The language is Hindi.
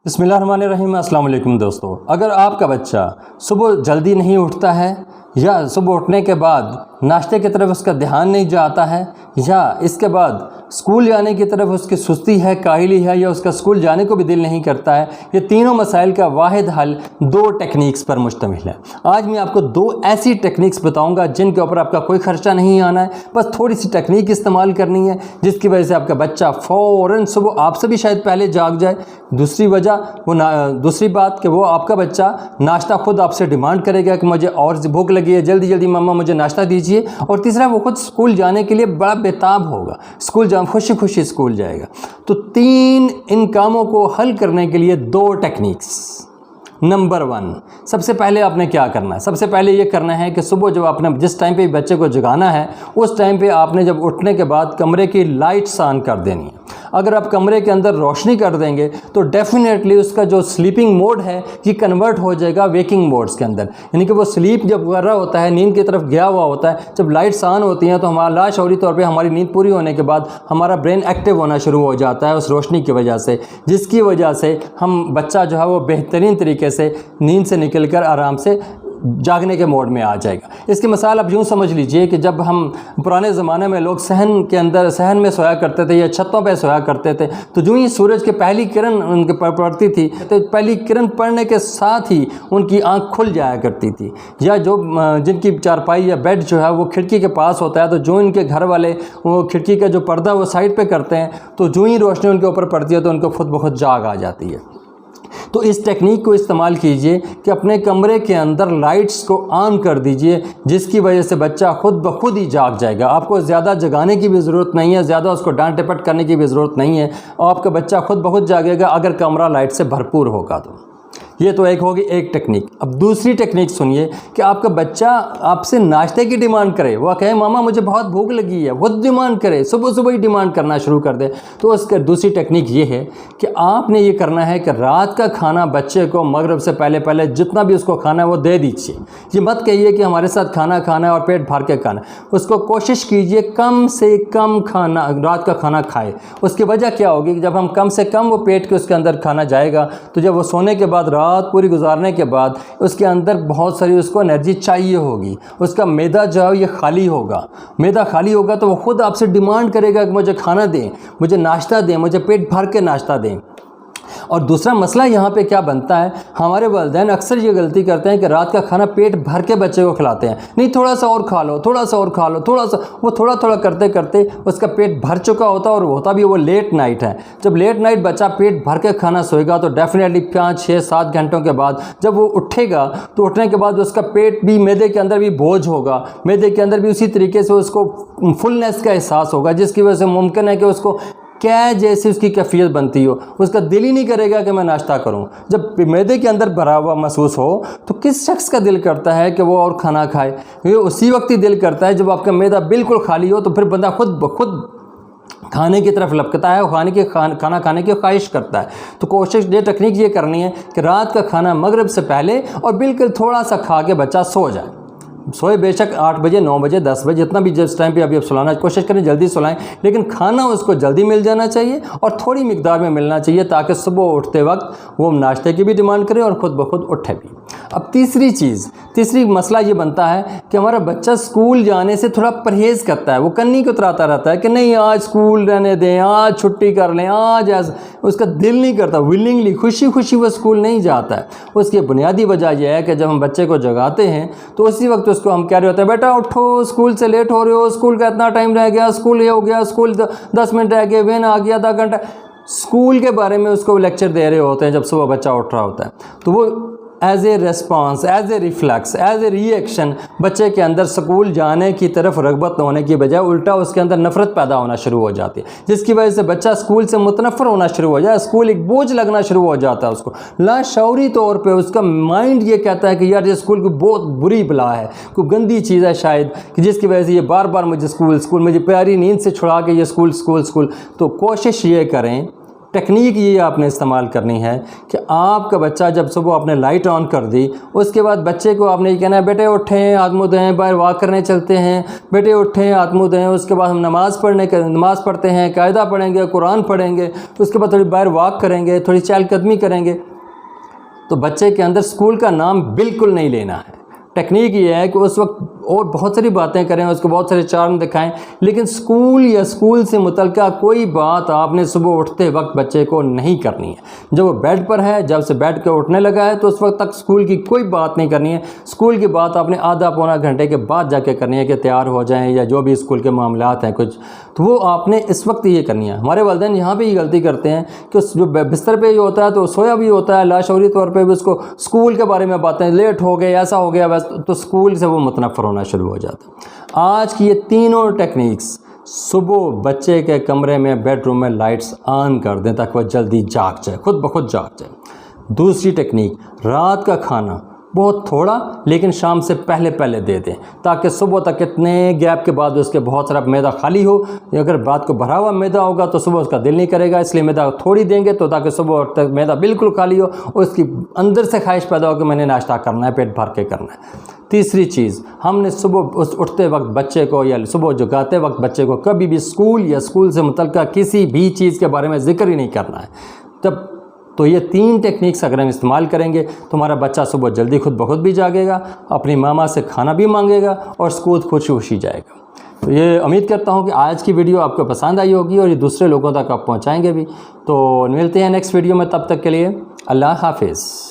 बिस्मिल्लाहिर्रहमानिर्रहीम। अस्सलाम वालेकुम दोस्तों, अगर आपका बच्चा सुबह जल्दी नहीं उठता है या सुबह उठने के बाद नाश्ते की तरफ उसका ध्यान नहीं जाता है या इसके बाद स्कूल जाने की तरफ उसकी सुस्ती है, काहिली है या उसका स्कूल जाने को भी दिल नहीं करता है, ये तीनों मसाइल का वाहिद हल दो टेक्निक्स पर मुश्तमिल है। आज मैं आपको दो ऐसी टेक्निक्स बताऊंगा जिनके ऊपर आपका कोई खर्चा नहीं आना है, बस थोड़ी सी टेक्निक इस्तेमाल करनी है जिसकी वजह से आपका बच्चा फ़ौरन सुबह आपसे भी शायद पहले जाग जाए। दूसरी बात कि वो आपका बच्चा नाश्ता खुद आपसे डिमांड करेगा कि मुझे और भूख लगी है, जल्दी जल्दी मम्मा मुझे नाश्ता दीजिए। और तीसरा, वो खुद स्कूल जाने के लिए बड़ा बेताब होगा, खुशी खुशी स्कूल जाएगा। तो तीन इन कामों को हल करने के लिए दो टेक्निक्स। नंबर 1, सबसे पहले आपने क्या करना है? सबसे पहले ये करना है कि सुबह जब आपने जिस टाइम पे बच्चे को जगाना है उस टाइम पे आपने जब उठने के बाद कमरे की लाइट्स ऑन कर देनी है। अगर आप कमरे के अंदर रोशनी कर देंगे तो डेफिनेटली उसका जो स्लीपिंग मोड है ये कन्वर्ट हो जाएगा वेकिंग मोड्स के अंदर, यानी कि वो स्लीप जब कर रहा होता है, नींद की तरफ गया हुआ होता है। जब लाइट्स ऑन होती हैं तो हमारा लाशऊरी तौर पे हमारी नींद पूरी होने के बाद हमारा ब्रेन एक्टिव होना शुरू हो जाता है उस रोशनी की वजह से, जिसकी वजह से हम बच्चा जो है वो बेहतरीन तरीके से नींद से निकलकर आराम से जागने के मोड में आ जाएगा। इसकी मिसाल आप यूँ समझ लीजिए कि जब हम पुराने ज़माने में लोग सहन में सोया करते थे या छतों पे सोया करते थे, तो जो ही सूरज की पहली किरण उनके पर पड़ती थी तो पहली किरण पड़ने के साथ ही उनकी आंख खुल जाया करती थी। या जो जिनकी चारपाई या बेड जो है वो खिड़की के पास होता है, तो जो इनके घर वाले वो खिड़की का जो पर्दा वो साइड पर करते हैं, तो जो ही रोशनी उनके ऊपर पड़ती है तो उनको खुद ब खुद जाग आ जाती है। तो इस टेक्निक को इस्तेमाल कीजिए कि अपने कमरे के अंदर लाइट्स को ऑन कर दीजिए, जिसकी वजह से बच्चा खुद ब खुद ही जाग जाएगा। आपको ज़्यादा जगाने की भी ज़रूरत नहीं है, ज़्यादा उसको डांट डपट करने की भी ज़रूरत नहीं है, और आपका बच्चा खुद ब खुद जागेगा अगर कमरा लाइट से भरपूर होगा। तो ये तो एक होगी एक टेक्निक। अब दूसरी टेक्निक सुनिए कि आपका बच्चा आपसे नाश्ते की डिमांड करे, वह कहे मामा मुझे बहुत भूख लगी है, खुद डिमांड करे, सुबह सुबह ही डिमांड करना शुरू कर दे। तो उसका दूसरी टेक्निक ये है कि आपने ये करना है कि रात का खाना बच्चे को मगरिब से पहले पहले जितना भी उसको खाना है वो दे दीजिए। ये मत कहिए कि हमारे साथ खाना खाना है और पेट भर के खाना, उसको कोशिश कीजिए कम से कम खाना रात का खाना खाए। उसकी वजह क्या होगी कि जब हम कम से कम वो पेट के उसके अंदर खाना जाएगा तो जब वो सोने के बाद रात पूरी गुजारने के बाद उसके अंदर बहुत सारी उसको एनर्जी चाहिए होगी, उसका मैदा जो है ये खाली होगा। मैदा खाली होगा तो वो खुद आपसे डिमांड करेगा कि मुझे खाना दें, मुझे नाश्ता दें, मुझे पेट भर के नाश्ता दें। और दूसरा मसला यहाँ पे क्या बनता है, हमारे वालिदैन अक्सर ये गलती करते हैं कि रात का खाना पेट भर के बच्चे को खिलाते हैं। नहीं, थोड़ा सा और खा लो, थोड़ा सा और खा लो, थोड़ा सा, वो थोड़ा थोड़ा करते करते उसका पेट भर चुका होता है। और होता भी वो लेट नाइट है। जब लेट नाइट बच्चा पेट भर के खाना सोएगा तो डेफिनेटली 5, 6, 7 घंटों के बाद जब वो उठेगा तो उठने के बाद उसका पेट भी मैदे के अंदर भी बोझ होगा, मैदे के अंदर भी उसी तरीके से उसको फुलनेस का एहसास होगा, जिसकी वजह से मुमकिन है कि उसको क्या जैसी उसकी कैफियत बनती हो, उसका दिल ही नहीं करेगा कि मैं नाश्ता करूं। जब मैदे के अंदर भरा हुआ महसूस हो तो किस शख्स का दिल करता है कि वो और खाना खाए? ये उसी वक्त ही दिल करता है जब आपका मैदा बिल्कुल खाली हो, तो फिर बंदा खुद ब खुद खाने की तरफ लपकता है और खाना खाने की ख्वाहिश करता है। तो कोशिश ये टेक्निक ये करनी है कि रात का खाना मगरिब से पहले और बिल्कुल थोड़ा सा खा के बच्चा सो जाए। सोए बेशक 8 बजे, 9 बजे, 10 बजे, जितना भी जिस टाइम पे अभी आप सुलाना कोशिश करें जल्दी सुलाएं, लेकिन खाना उसको जल्दी मिल जाना चाहिए और थोड़ी मिकदार में मिलना चाहिए ताकि सुबह उठते वक्त वो नाश्ते की भी डिमांड करे और ख़ुद ब खुद उठे भी। अब तीसरी मसला ये बनता है कि हमारा बच्चा स्कूल जाने से थोड़ा परहेज़ करता है। वो कन्नी को उतराता रहता है कि नहीं आज स्कूल रहने दें, आज छुट्टी कर लें, आज उसका दिल नहीं करता, विलिंगली खुशी खुशी वो स्कूल नहीं जाता है। उसकी बुनियादी वजह यह है कि जब हम बच्चे को जगाते हैं तो उसी वक्त उसको हम कह रहे होते हैं बेटा उठो, स्कूल से लेट हो रहे हो, स्कूल का इतना टाइम रह गया, स्कूल ये हो गया, स्कूल 10 मिनट रह गए, वैन आ गया, आधा घंटा। स्कूल के बारे में उसको लेक्चर दे रहे होते हैं जब सुबह बच्चा उठ रहा होता है। तो वो as a response, as a reflex, as a reaction बच्चे के अंदर स्कूल जाने की तरफ रगबत न होने की बजाय उल्टा उसके अंदर नफरत पैदा होना शुरू हो जाती है, जिसकी वजह से बच्चा स्कूल से मुतनफ़र होना शुरू हो जाए, स्कूल एक बोझ लगना शुरू हो जाता है उसको। लाशऊरी तौर पे उसका माइंड ये कहता है कि यार ये स्कूल की बहुत बुरी बला है, कोई गंदी चीज़ है शायद, कि जिसकी वजह से ये बार बार मुझे स्कूल मुझे प्यारी नींद से छुड़ा के ये स्कूल। तो कोशिश ये करें टेक्निक ये आपने इस्तेमाल करनी है कि आपका बच्चा जब सुबह आपने लाइट ऑन कर दी, उसके बाद बच्चे को आपने ये कहना है बेटे उठें हाथ मुँह धोएं, बाहर वॉक करने चलते हैं, बेटे उठें हाथ मुँह धोएं। उसके बाद हम नमाज़ पढ़ते हैं, कायदा पढ़ेंगे, कुरान पढ़ेंगे, उसके बाद थोड़ी बाहर वॉक करेंगे, थोड़ी चहलकदमी करेंगे। तो बच्चे के अंदर स्कूल का नाम बिल्कुल नहीं लेना है। टेक्निक ये है कि उस वक्त और बहुत सारी बातें करें, उसको बहुत सारे चार्म दिखाएं, लेकिन स्कूल या स्कूल से मुतल्लिका कोई बात आपने सुबह उठते वक्त बच्चे को नहीं करनी है। जब वो बेड पर है, जब से बेड के उठने लगा है, तो उस वक्त तक स्कूल की कोई बात नहीं करनी है। स्कूल की बात आपने आधा पौना घंटे के बाद जाके करनी है कि तैयार हो जाएं या जो भी स्कूल के मामलात हैं कुछ, तो वो आपने इस वक्त ये करनी है। हमारे वालिदैन यहाँ पर ये गलती करते हैं कि उस जो बिस्तर पर ही होता है तो सोया भी होता है, लाशौरी तौर पर भी उसको स्कूल के बारे में बातें, लेट हो गए, ऐसा हो गया, बस तो स्कूल से वो मुतनफ़र होना शुरू हो जाता। आज की ये तीनों टेक्निक्स, सुबह बच्चे के कमरे में बेडरूम में लाइट्स ऑन कर दें ताकि वह जल्दी जाग जाए, खुद ब खुद जाग जाए। दूसरी टेक्निक, रात का खाना बहुत थोड़ा लेकिन शाम से पहले पहले दे दें ताकि सुबह तक कितने गैप के बाद उसके बहुत सारा मैदा खाली हो। अगर रात को भरा हुआ मैदा होगा तो सुबह उसका दिल नहीं करेगा, इसलिए मैदा थोड़ी देंगे तो ताकि सुबह तक मैदा बिल्कुल खाली हो और उसकी अंदर से ख्वाहिश पैदा हो कि मैंने नाश्ता करना है, पेट भर के करना है। तीसरी चीज़, हमने सुबह उठते वक्त बच्चे को या सुबह जगाते वक्त बच्चे को कभी भी स्कूल या स्कूल से मुतल्लिका किसी भी चीज़ के बारे में ज़िक्र ही नहीं करना है। तब तो ये तीन टेक्निक्स अगर हम इस्तेमाल करेंगे तो हमारा बच्चा सुबह जल्दी खुद ब खुद भी जागेगा, अपनी मामा से खाना भी मांगेगा और स्कूल खुशी खुशी जाएगा। तो ये उम्मीद करता हूँ कि आज की वीडियो आपको पसंद आई होगी और ये दूसरे लोगों तक आप पहुँचाएँगे भी। तो मिलते हैं नेक्स्ट वीडियो में, तब तक के लिए अल्लाह हाफिज़।